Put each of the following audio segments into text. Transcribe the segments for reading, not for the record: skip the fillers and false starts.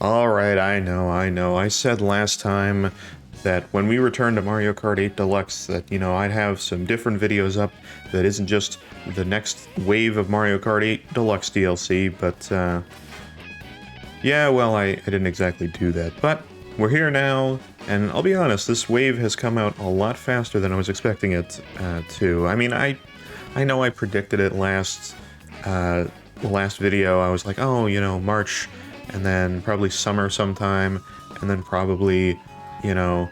Alright, I know. I said last time that when we return to Mario Kart 8 Deluxe that, I'd have some different videos up that isn't just the next wave of Mario Kart 8 Deluxe DLC, but, yeah, well, I didn't exactly do that. But we're here now, and I'll be honest, this wave has come out a lot faster than I was expecting it to. I mean, I know I predicted it last video. I was like, oh, March, and then probably summer sometime, and then probably, I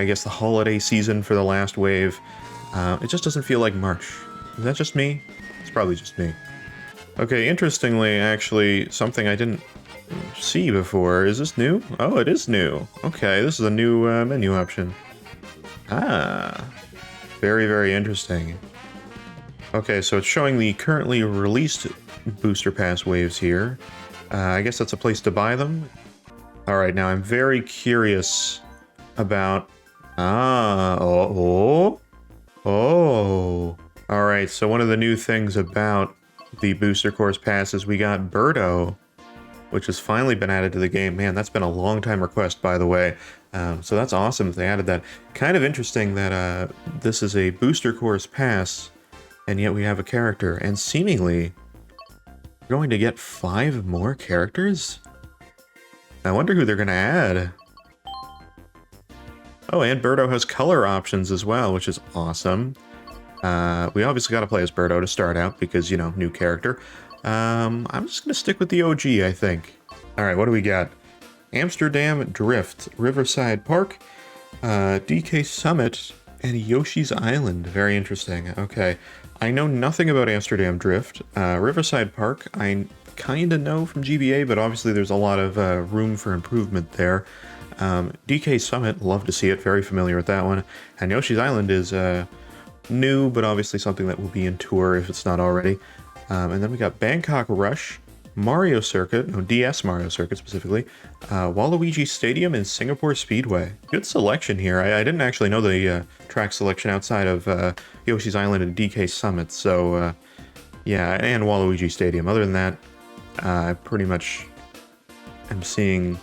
guess the holiday season for the last wave. It just doesn't feel like March. Is that just me? It's probably just me. Okay, interestingly, actually, something I didn't see before. Is this new? Oh, it is new. Okay, this is a new menu option. Ah, very, very interesting. Okay, so it's showing the currently released Booster Pass waves here. I guess that's a place to buy them. Alright, now I'm very curious about... Oh. Alright, so one of the new things about the Booster Course Pass is we got Birdo, which has finally been added to the game. Man, that's been a long time request, by the way. So that's awesome that they added that. Kind of interesting that this is a Booster Course Pass, and yet we have a character, and seemingly we're going to get 5 more characters? I wonder who they're going to add. Oh, and Birdo has color options as well, which is awesome. We obviously got to play as Birdo to start out because, new character. I'm just going to stick with the OG, I think. Alright, what do we got? Amsterdam Drift, Riverside Park, DK Summit, and Yoshi's Island. Very interesting. Okay. I know nothing about Amsterdam Drift. Riverside Park, I kind of know from GBA, but obviously there's a lot of room for improvement there. DK Summit, love to see it. Very familiar with that one. And Yoshi's Island is new, but obviously something that will be in tour if it's not already. And then we got Bangkok Rush, Mario Circuit, no, DS Mario Circuit specifically, Waluigi Stadium, and Singapore Speedway. Good selection here. I didn't actually know the track selection outside of Yoshi's Island and DK Summit, so yeah, and Waluigi Stadium. Other than that, I pretty much am seeing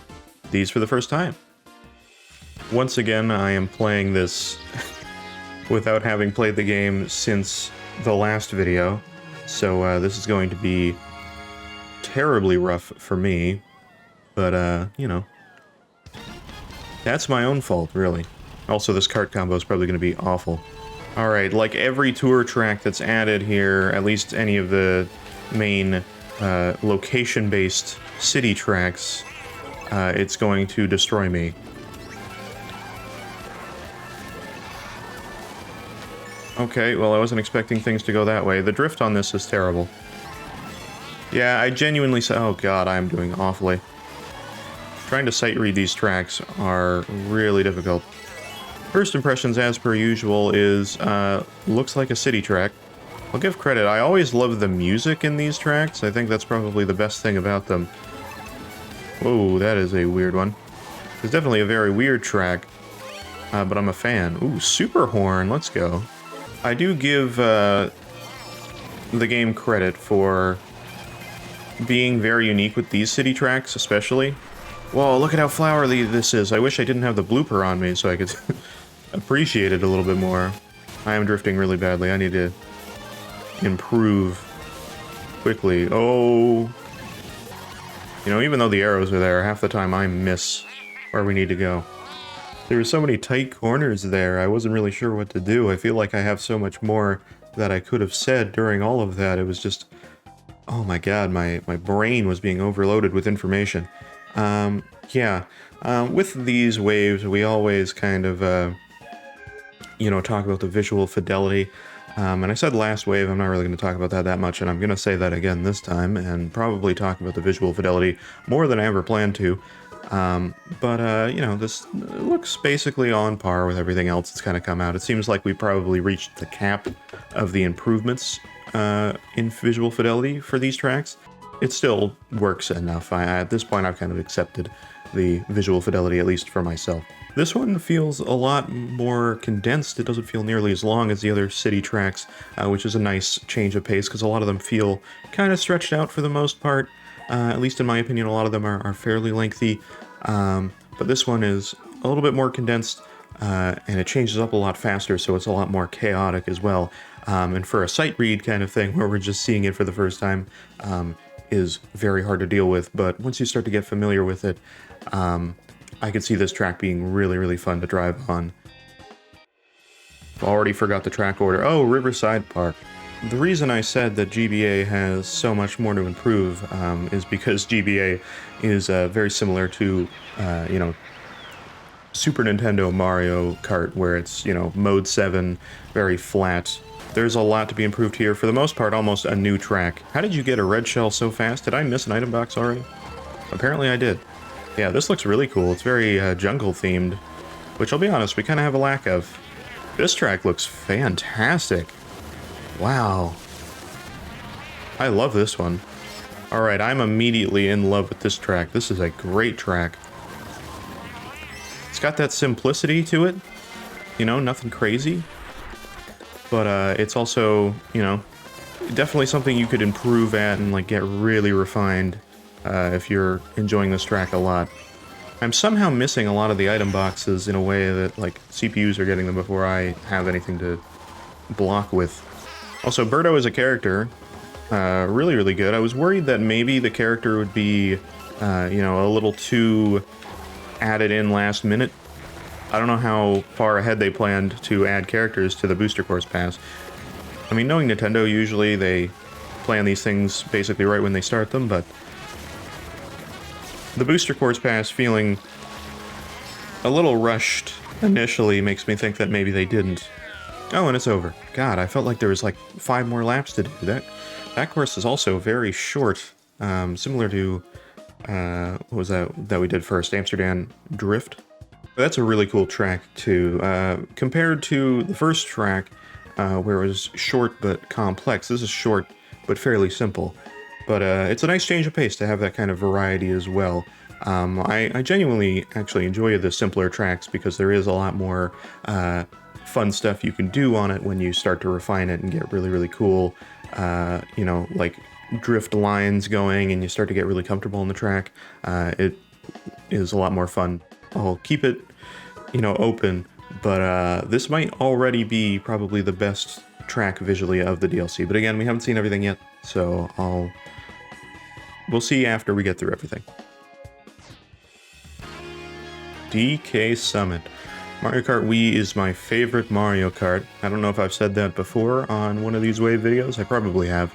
these for the first time. Once again, I am playing this without having played the game since the last video, so this is going to be terribly rough for me, but that's my own fault, really. Also, this kart combo is probably going to be awful. Alright, like every tour track that's added here, at least any of the main location-based city tracks, it's going to destroy me. Okay, well, I wasn't expecting things to go that way. The drift on this is terrible. Yeah, I genuinely say, oh god, I'm doing awfully. Trying to sight read these tracks are really difficult. First impressions, as per usual, is, looks like a city track. I'll give credit, I always love the music in these tracks. I think that's probably the best thing about them. Whoa, that is a weird one. It's definitely a very weird track, but I'm a fan. Ooh, Super Horn, let's go. I do give, the game credit for being very unique with these city tracks, especially. Whoa, look at how flowery this is. I wish I didn't have the blooper on me so I could appreciate it a little bit more. I am drifting really badly. I need to improve quickly. Oh. Even though the arrows are there, half the time I miss where we need to go. There were so many tight corners there, I wasn't really sure what to do. I feel like I have so much more that I could have said during all of that. It was just... oh my god, my brain was being overloaded with information. Yeah. With these waves, we always kind of, talk about the visual fidelity. And I said last wave, I'm not really going to talk about that much, and I'm going to say that again this time, and probably talk about the visual fidelity more than I ever planned to. This looks basically on par with everything else that's kind of come out. It seems like we probably reached the cap of the improvements in visual fidelity for these tracks. it still works enough. At this point, I've kind of accepted the visual fidelity, at least for myself. This one feels a lot more condensed. It doesn't feel nearly as long as the other city tracks, which is a nice change of pace, because a lot of them feel kind of stretched out for the most part. At least in my opinion, a lot of them are fairly lengthy. But this one is a little bit more condensed, and it changes up a lot faster, so it's a lot more chaotic as well. And for a sight read kind of thing, where we're just seeing it for the first time, is very hard to deal with. But once you start to get familiar with it, I could see this track being really, really fun to drive on. Already forgot the track order. Oh, Riverside Park. The reason I said that GBA has so much more to improve is because GBA is very similar to, you know, Super Nintendo Mario Kart, where it's, you know, Mode 7, very flat. There's a lot to be improved here. For the most part, almost a new track. How did you get a red shell so fast? Did I miss an item box already? Apparently I did. Yeah, this looks really cool. It's very jungle themed, which I'll be honest, we kind of have a lack of. This track looks fantastic. Wow. I love this one. Alright, I'm immediately in love with this track. This is a great track. It's got that simplicity to it. You know, nothing crazy. But it's also, you know, definitely something you could improve at and like get really refined if you're enjoying this track a lot. I'm somehow missing a lot of the item boxes in a way that like CPUs are getting them before I have anything to block with. Also, Birdo is a character, really, really good. I was worried that maybe the character would be, you know, a little too added in last minute. I don't know how far ahead they planned to add characters to the Booster Course Pass. I mean, knowing Nintendo, usually they plan these things basically right when they start them, but the Booster Course Pass feeling a little rushed initially makes me think that maybe they didn't. Oh, and it's over. God, I felt like there was like 5 more laps to do. That course is also very short, similar to, what was that we did first? Amsterdam Drift? That's a really cool track, too. Compared to the first track, where it was short but complex, this is short but fairly simple. But it's a nice change of pace to have that kind of variety as well. I genuinely actually enjoy the simpler tracks because there is a lot more fun stuff you can do on it when you start to refine it and get really, really cool, you know, like drift lines going and you start to get really comfortable in the track. It is a lot more fun. I'll keep it, you know, open, but this might already be probably the best track visually of the DLC. But again, we haven't seen everything yet, so we'll see after we get through everything. DK Summit. Mario Kart Wii is my favorite Mario Kart. I don't know if I've said that before on one of these Wave videos. I probably have.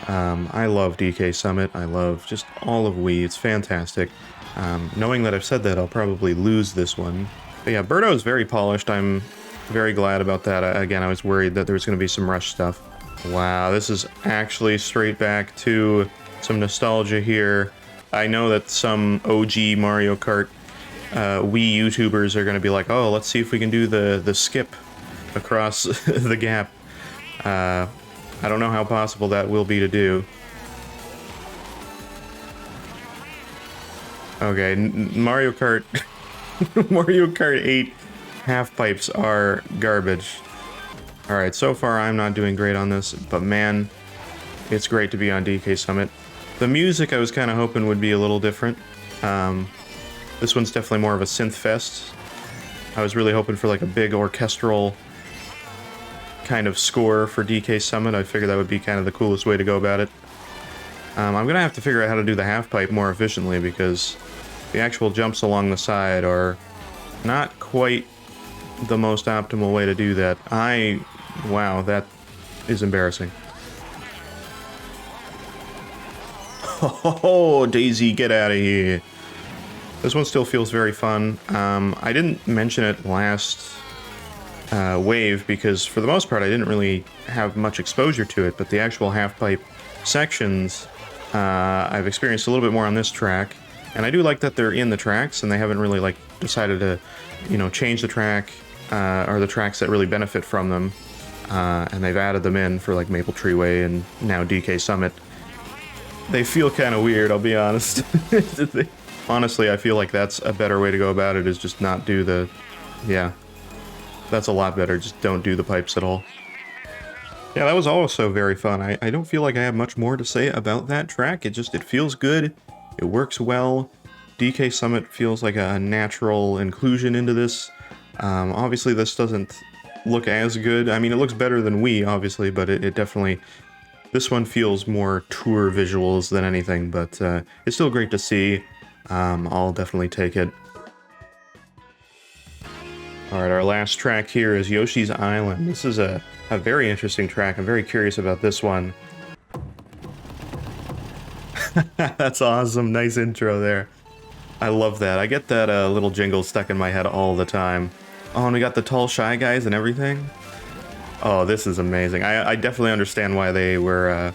I love DK Summit. I love just all of Wii. It's fantastic. Knowing that I've said that, I'll probably lose this one. But yeah, Birdo is very polished. I'm very glad about that. Again, I was worried that there was going to be some rush stuff. Wow, this is actually straight back to some nostalgia here. I know that some OG Mario Kart Wii YouTubers are going to be like, oh, let's see if we can do the skip across the gap. I don't know how possible that will be to do. Okay, Mario Kart Mario Kart 8 half pipes are garbage. Alright, so far I'm not doing great on this, but man, it's great to be on DK Summit. The music I was kind of hoping would be a little different. This one's definitely more of a synth fest. I was really hoping for like a big orchestral kind of score for DK Summit. I figured that would be kind of the coolest way to go about it. I'm gonna have to figure out how to do the half pipe more efficiently because the actual jumps along the side are not quite the most optimal way to do that. Wow, that is embarrassing. Oh, Daisy, get out of here. This one still feels very fun. I didn't mention it last wave because for the most part I didn't really have much exposure to it, but the actual half-pipe sections I've experienced a little bit more on this track, and I do like that they're in the tracks and they haven't really like decided to, you know, change the track or the tracks that really benefit from them, and they've added them in for like Maple Treeway and now DK Summit. They feel kind of weird, I'll be honest. Honestly, I feel like that's a better way to go about it, is just not do the... Yeah. That's a lot better, just don't do the pipes at all. Yeah, that was also very fun. I don't feel like I have much more to say about that track. It feels good. It works well. DK Summit feels like a natural inclusion into this. Obviously, this doesn't look as good. I mean, it looks better than Wii, obviously, but it definitely... This one feels more tour visuals than anything, but it's still great to see. I'll definitely take it. Alright, our last track here is Yoshi's Island. This is a very interesting track. I'm very curious about this one. That's awesome. Nice intro there. I love that. I get that little jingle stuck in my head all the time. Oh, and we got the tall Shy Guys and everything. Oh, this is amazing. I definitely understand why they were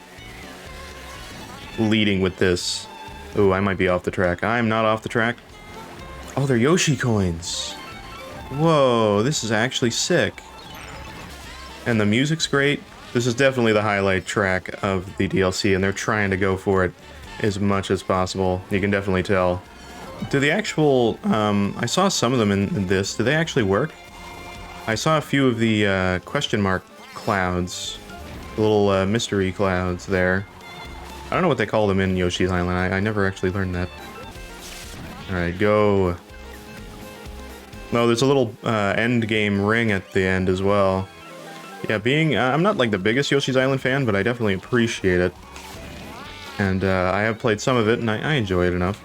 leading with this. Ooh, I might be off the track. I'm not off the track. Oh, they're Yoshi coins. Whoa, this is actually sick. And the music's great. This is definitely the highlight track of the DLC, and they're trying to go for it as much as possible. You can definitely tell. Do the actual... I saw some of them in this. Do they actually work? I saw a few of the question mark clouds. Little mystery clouds there. I don't know what they call them in Yoshi's Island. I never actually learned that. Alright, go. No, there's a little end game ring at the end as well. Yeah, I'm not like the biggest Yoshi's Island fan, but I definitely appreciate it. And I have played some of it, and I enjoy it enough.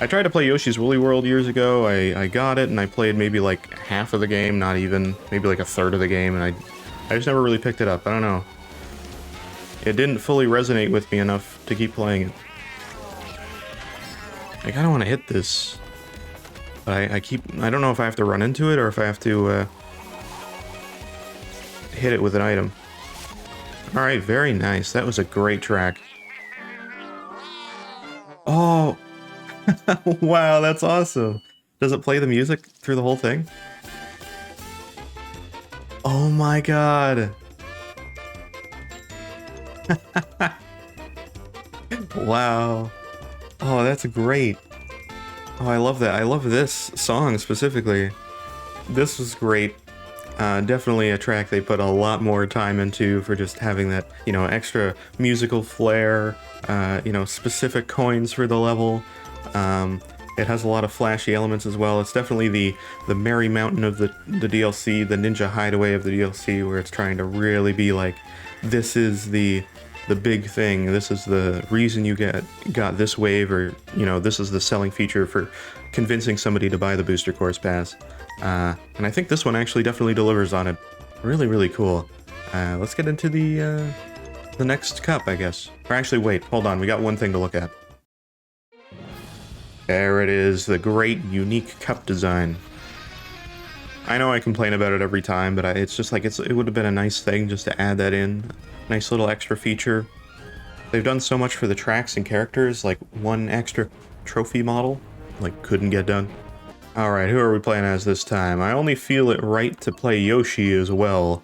I tried to play Yoshi's Woolly World years ago. I got it, and I played maybe like half of the game, not even, maybe like a third of the game, and I just never really picked it up. I don't know. It didn't fully resonate with me enough to keep playing it. I kind of want to hit this. But I don't know if I have to run into it or if I have to hit it with an item. Alright, very nice. That was a great track. Oh! Wow, that's awesome. Does it play the music through the whole thing? Oh my god. Wow. Oh, that's great. Oh, I love that. I love this song specifically. This was great. Definitely a track they put a lot more time into for just having that, you know, extra musical flair, you know, specific coins for the level. It has a lot of flashy elements as well. It's definitely the Merry Mountain of the DLC, the Ninja Hideaway of the DLC, where it's trying to really be like, this is the big thing. This is the reason you got this wave, or, you know, this is the selling feature for convincing somebody to buy the Booster Course Pass. And I think this one actually definitely delivers on it. Really, really cool. Let's get into the next cup, I guess. Or actually, wait, hold on. We got one thing to look at. There it is, the great, unique cup design. I know I complain about it every time, but it's just like, it would have been a nice thing just to add that in. Nice little extra feature. They've done so much for the tracks and characters, like one extra trophy model, like, couldn't get done. Alright, who are we playing as this time? I only feel it right to play Yoshi as well,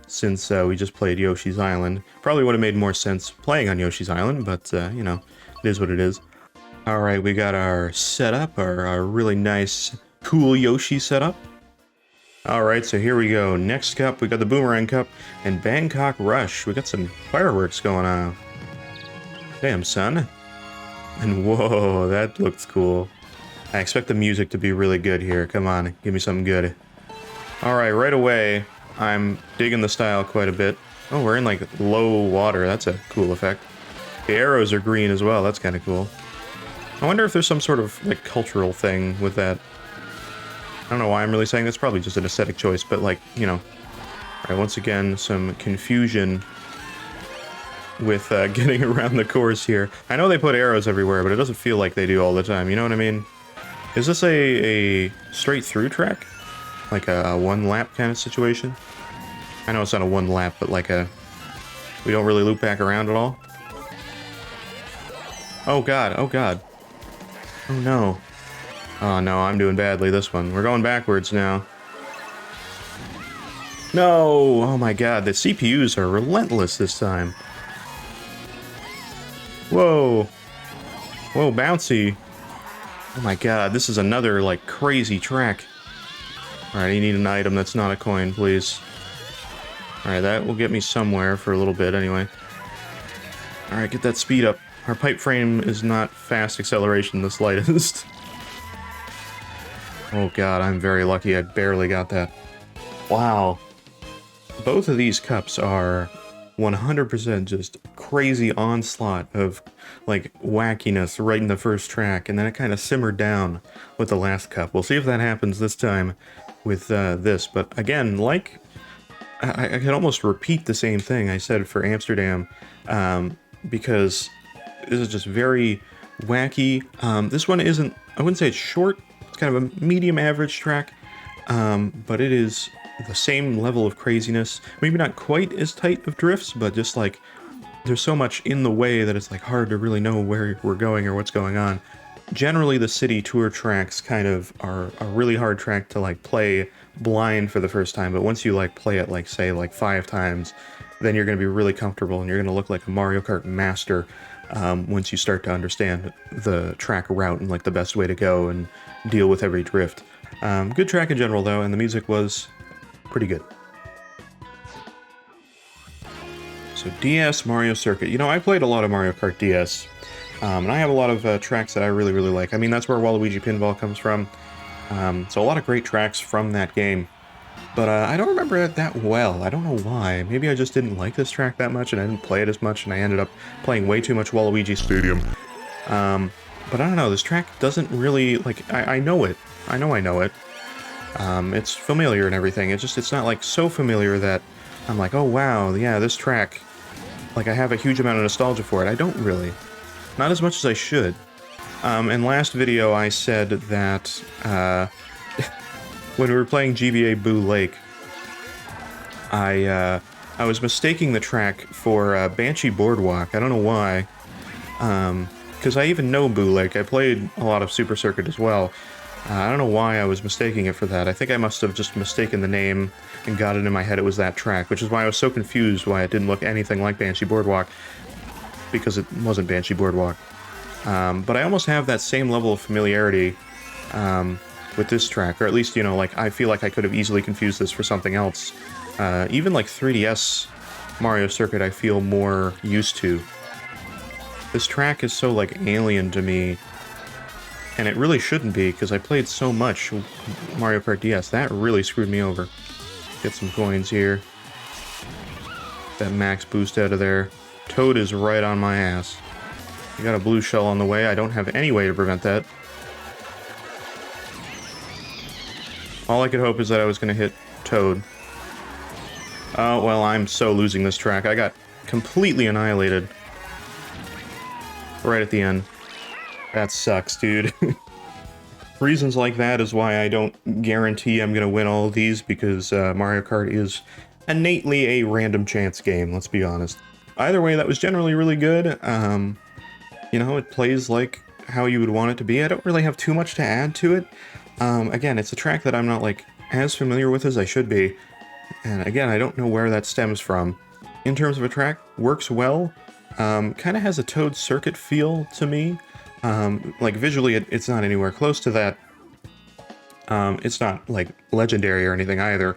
since we just played Yoshi's Island. Probably would have made more sense playing on Yoshi's Island, but, you know, it is what it is. Alright, we got our setup, our really nice, cool Yoshi setup. Alright, so here we go. Next cup, we got the Boomerang Cup and Bangkok Rush. We got some fireworks going on. Damn, son. And whoa, that looks cool. I expect the music to be really good here. Come on, give me something good. Alright, right away, I'm digging the style quite a bit. Oh, we're in like low water. That's a cool effect. The arrows are green as well. That's kind of cool. I wonder if there's some sort of like cultural thing with that. I don't know why I'm really saying this. Probably just an aesthetic choice, but like, you know. Alright, once again, some confusion with getting around the course here. I know they put arrows everywhere, but it doesn't feel like they do all the time. You know what I mean? Is this a straight through track? Like a one lap kind of situation? I know it's not a one lap, but like we don't really loop back around at all. Oh god, oh god. Oh no. Oh no, I'm doing badly this one. We're going backwards now. No! Oh my god, the CPUs are relentless this time. Whoa. Whoa, bouncy. Oh my god, this is another, like, crazy track. Alright, I need an item that's not a coin, please. Alright, that will get me somewhere for a little bit, anyway. Alright, get that speed up. Our pipe frame is not fast acceleration the slightest. Oh god, I'm very lucky I barely got that. Wow. Both of these cups are 100% just crazy onslaught of, like, wackiness right in the first track, and then it kind of simmered down with the last cup. We'll see if that happens this time with this, but again, like, I could almost repeat the same thing I said for Amsterdam, because this is just very wacky. This one isn't, I wouldn't say it's short, it's kind of a medium average track, but it is the same level of craziness. Maybe not quite as tight of drifts, but just like there's so much in the way that it's like hard to really know where we're going or what's going on. Generally, the city tour tracks kind of are a really hard track to like play blind for the first time, but once you like play it like say like 5 times, then you're going to be really comfortable and you're going to look like a Mario Kart master once you start to understand the track route and like the best way to go and deal with every drift. Good track in general though, and the music was pretty good. So DS Mario Circuit. You know, I played a lot of Mario Kart DS, and I have a lot of tracks that I really, really like. I mean, that's where Waluigi Pinball comes from. So a lot of great tracks from that game. But I don't remember it that well. I don't know why. Maybe I just didn't like this track that much, and I didn't play it as much, and I ended up playing way too much Waluigi Stadium. But I don't know, this track doesn't really, like, I know it. I know it. It's familiar and everything. It's not like so familiar that I'm like, oh wow, yeah, this track, like I have a huge amount of nostalgia for it. I don't really. Not as much as I should. In last video I said that when we were playing GBA Boo Lake, I was mistaking the track for Banshee Boardwalk. I don't know why. Because I even know Boo Lake. I played a lot of Super Circuit as well. I don't know why I was mistaking it for that. I think I must have just mistaken the name and got it in my head it was that track, which is why I was so confused why it didn't look anything like Banshee Boardwalk, because it wasn't Banshee Boardwalk. But I almost have that same level of familiarity with this track, or at least, you know, like, I feel like I could have easily confused this for something else. Even like 3DS Mario Circuit I feel more used to. This track is so, like, alien to me. And it really shouldn't be, because I played so much Mario Kart DS. That really screwed me over. Get some coins here. That max boost out of there. Toad is right on my ass. I got a blue shell on the way. I don't have any way to prevent that. All I could hope is that I was going to hit Toad. Oh, well, I'm so losing this track. I got completely annihilated. Right at the end. That sucks, dude. Reasons like that is why I don't guarantee I'm gonna win all of these, because Mario Kart is innately a random chance game, let's be honest. Either way, that was generally really good. You know, it plays like how you would want it to be. I don't really have too much to add to it. Again, it's a track that I'm not, like, as familiar with as I should be. And again, I don't know where that stems from. In terms of a track, works well. Kind of has a Toad Circuit feel to me. Like, visually, it's not anywhere close to that. It's not, like, legendary or anything either,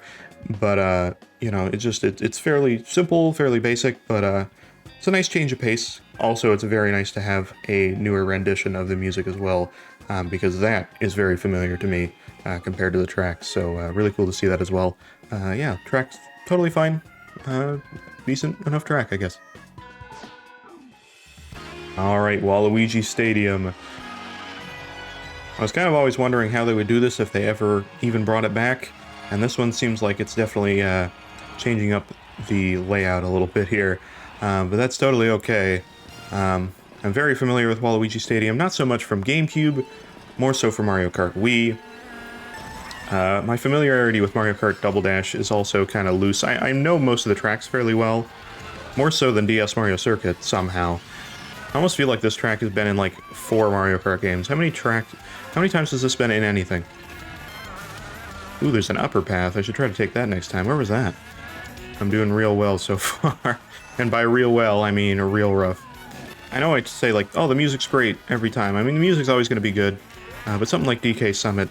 but, you know, it's fairly simple, fairly basic, but, it's a nice change of pace. Also, it's very nice to have a newer rendition of the music as well, because that is very familiar to me, compared to the track, so, really cool to see that as well. Yeah, track's totally fine. Decent enough track, I guess. Alright, Waluigi Stadium. I was kind of always wondering how they would do this if they ever even brought it back, and this one seems like it's definitely changing up the layout a little bit here, but that's totally okay. I'm very familiar with Waluigi Stadium, not so much from GameCube, more so from Mario Kart Wii. My familiarity with Mario Kart Double Dash is also kind of loose. I know most of the tracks fairly well, more so than DS Mario Circuit, somehow. I almost feel like this track has been in, like, 4 Mario Kart games. How many times has this been in anything? Ooh, there's an upper path. I should try to take that next time. Where was that? I'm doing real well so far. And by real well, I mean real rough. I know I say like, oh, the music's great every time. I mean, the music's always going to be good, but something like DK Summit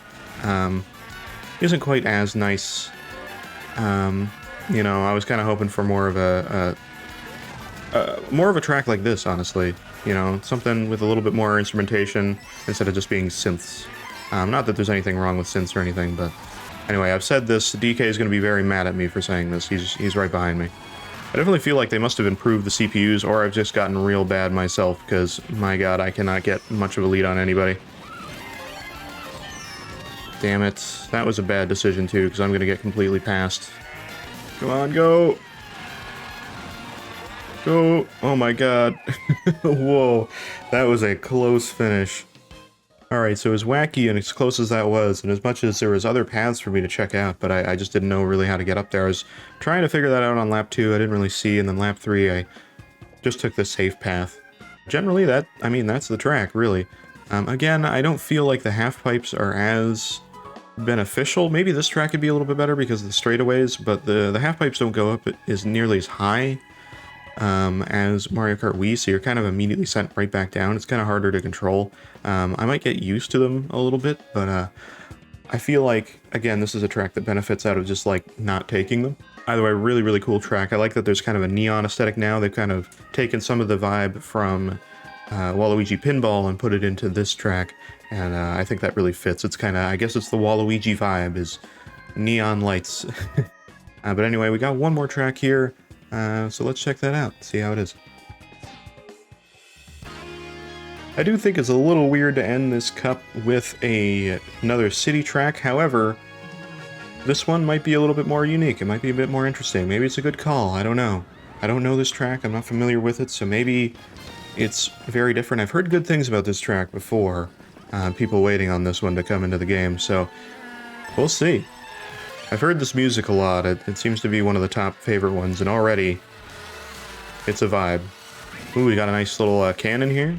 isn't quite as nice. You know, I was kind of hoping for more of a track like this, honestly. You know, something with a little bit more instrumentation instead of just being synths. Not that there's anything wrong with synths or anything, but anyway, I've said this. DK is going to be very mad at me for saying this. He's right behind me. I definitely feel like they must have improved the CPUs, or I've just gotten real bad myself, because, my god, I cannot get much of a lead on anybody. Damn it. That was a bad decision, too, because I'm going to get completely passed. Come on, go! Go! Oh my god. Whoa. That was a close finish. Alright, so as wacky and as close as that was, and as much as there was other paths for me to check out, but I just didn't know really how to get up there. I was trying to figure that out on lap 2, I didn't really see, and then lap 3 I just took the safe path. Generally, that's the track, really. Again, I don't feel like the half pipes are as beneficial. Maybe this track could be a little bit better because of the straightaways, but the half pipes don't go up as nearly as high as Mario Kart Wii, so you're kind of immediately sent right back down. It's kind of harder to control. I might get used to them a little bit, but I feel like, again, this is a track that benefits out of just, like, not taking them. Either way, really, really cool track. I like that there's kind of a neon aesthetic now. They've kind of taken some of the vibe from Waluigi Pinball and put it into this track, and I think that really fits. It's kind of, I guess it's the Waluigi vibe, is neon lights. But anyway, we got one more track here. So let's check that out, see how it is. I do think it's a little weird to end this cup with another city track. However, this one might be a little bit more unique. It might be a bit more interesting. Maybe it's a good call. I don't know. I don't know this track. I'm not familiar with it, so maybe it's very different. I've heard good things about this track before. People waiting on this one to come into the game, so we'll see. I've heard this music a lot. It seems to be one of the top favorite ones, and already it's a vibe. Ooh, we got a nice little cannon here.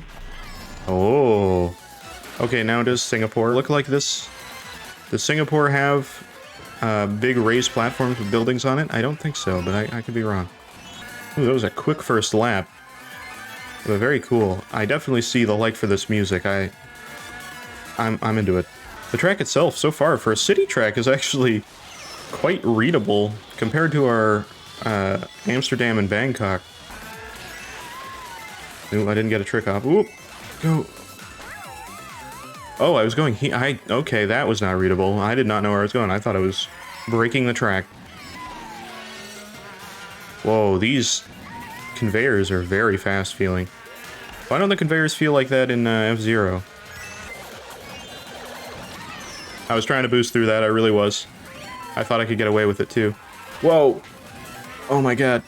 Oh. Okay, now does Singapore look like this? Does Singapore have big raised platforms with buildings on it? I don't think so, but I could be wrong. Ooh, that was a quick first lap. But very cool. I definitely see the like for this music. I'm into it. The track itself, so far, for a city track, is actually quite readable compared to our Amsterdam and Bangkok. Ooh, I didn't get a trick off. Ooh, go. Oh, I was going okay, that was not readable. I did not know where I was going. I thought I was breaking the track. Whoa, these conveyors are very fast feeling. Why don't the conveyors feel like that in F-Zero? I was trying to boost through that, I really was. I thought I could get away with it too. Whoa! Oh my god.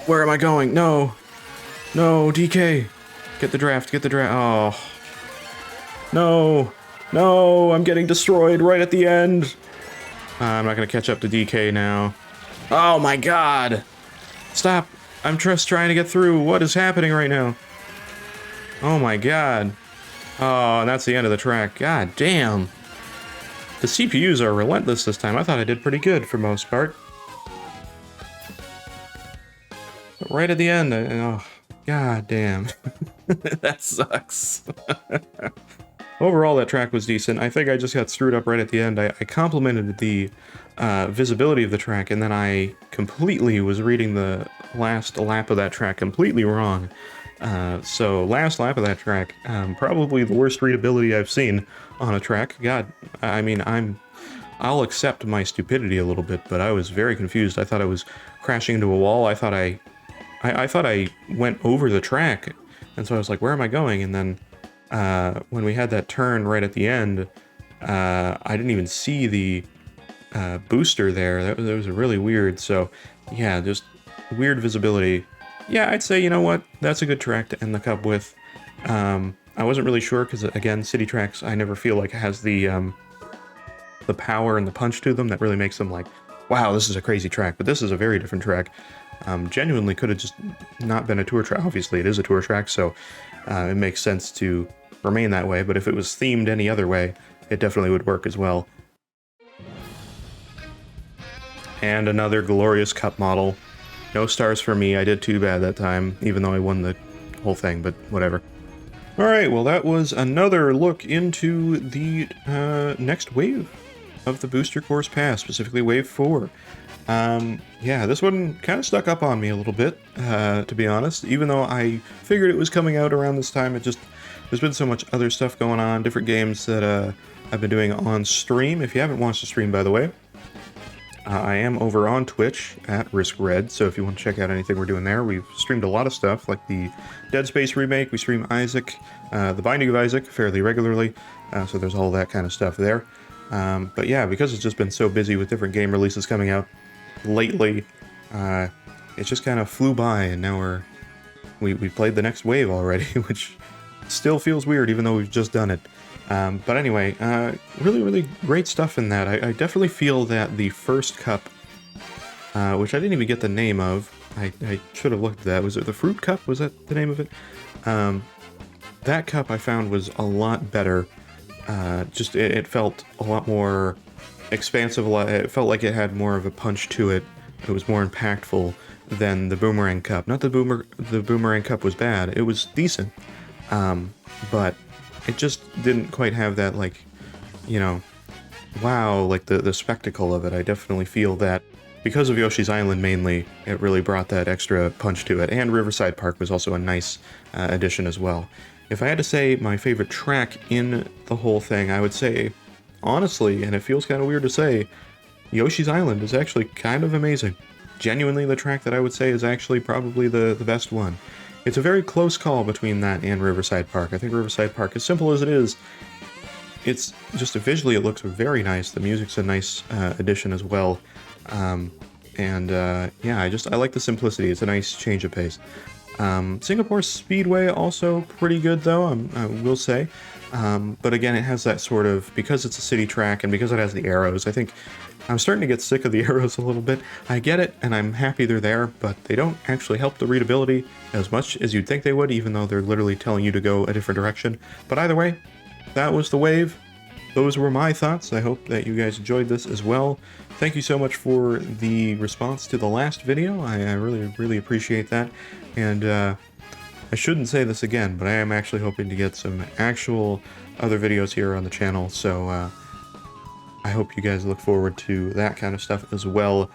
Where am I going? No! No, DK! Get the draft, get the draft. Oh. No! No! I'm getting destroyed right at the end! I'm not gonna catch up to DK now. Oh my god! Stop! I'm just trying to get through. What is happening right now? Oh my god. Oh, and that's the end of the track. God damn. The CPUs are relentless this time. I thought I did pretty good for most part. But right at the end, oh, god damn. That sucks. Overall, that track was decent. I think I just got screwed up right at the end. I complimented the visibility of the track, and then I completely was reading the last lap of that track completely wrong. So last lap of that track, probably the worst readability I've seen on a track. God, I mean, I'll accept my stupidity a little bit, but I was very confused. I thought I was crashing into a wall. I thought I went over the track, and so I was like, where am I going? And then when we had that turn right at the end, I didn't even see the booster there. That was really weird. So yeah, just weird visibility. Yeah, I'd say, you know what, that's a good track to end the cup with. I wasn't really sure because, again, city tracks, I never feel like it has the power and the punch to them that really makes them like, wow, this is a crazy track. But this is a very different track. Genuinely could have just not been a tour track. Obviously, it is a tour track, so it makes sense to remain that way. But if it was themed any other way, it definitely would work as well. And another glorious cup model. No stars for me. I did too bad that time, even though I won the whole thing, but whatever. Alright, well that was another look into the next wave of the Booster Course Pass, specifically Wave 4. Yeah, this one kind of stuck up on me a little bit, to be honest. Even though I figured it was coming out around this time, there's been so much other stuff going on, different games that I've been doing on stream. If you haven't watched the stream, by the way, I am over on Twitch at riskRED, so if you want to check out anything we're doing there, we've streamed a lot of stuff, like the Dead Space remake, we stream Isaac, The Binding of Isaac fairly regularly, so there's all that kind of stuff there. But yeah, because it's just been so busy with different game releases coming out lately, it just kind of flew by, and now we played the next wave already, which still feels weird even though we've just done it. But anyway, really, really great stuff in that. I definitely feel that the first cup, which I didn't even get the name of, I should have looked at that. Was it the Fruit Cup? Was that the name of it? That cup I found was a lot better. It felt a lot more expansive. It felt like it had more of a punch to it. It was more impactful than the Boomerang Cup. Not the Boomerang Cup was bad. It was decent. But it just didn't quite have that, like, you know, wow, like the spectacle of it. I definitely feel that because of Yoshi's Island mainly, it really brought that extra punch to it. And Riverside Park was also a nice addition as well. If I had to say my favorite track in the whole thing, I would say, honestly, and it feels kind of weird to say, Yoshi's Island is actually kind of amazing. Genuinely, the track that I would say is actually probably the best one. It's a very close call between that and Riverside Park. I think Riverside Park, as simple as it is, it's just visually it looks very nice. The music's a nice addition as well. Yeah, I like the simplicity. It's a nice change of pace. Singapore Speedway also pretty good though, I will say. But again, it has that sort of, because it's a city track and because it has the arrows, I think I'm starting to get sick of the arrows a little bit. I get it, and I'm happy they're there, but they don't actually help the readability as much as you'd think they would, even though they're literally telling you to go a different direction. But either way, that was the wave. Those were my thoughts. I hope that you guys enjoyed this as well. Thank you so much for the response to the last video. I really, really appreciate that. And I shouldn't say this again, but I am actually hoping to get some actual other videos here on the channel, so I hope you guys look forward to that kind of stuff as well.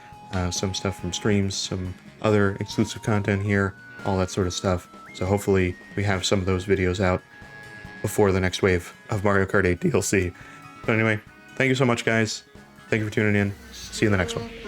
Some stuff from streams, some other exclusive content here, all that sort of stuff. So hopefully we have some of those videos out before the next wave of Mario Kart 8 DLC. But anyway, thank you so much, guys. Thank you for tuning in. See you in the next one.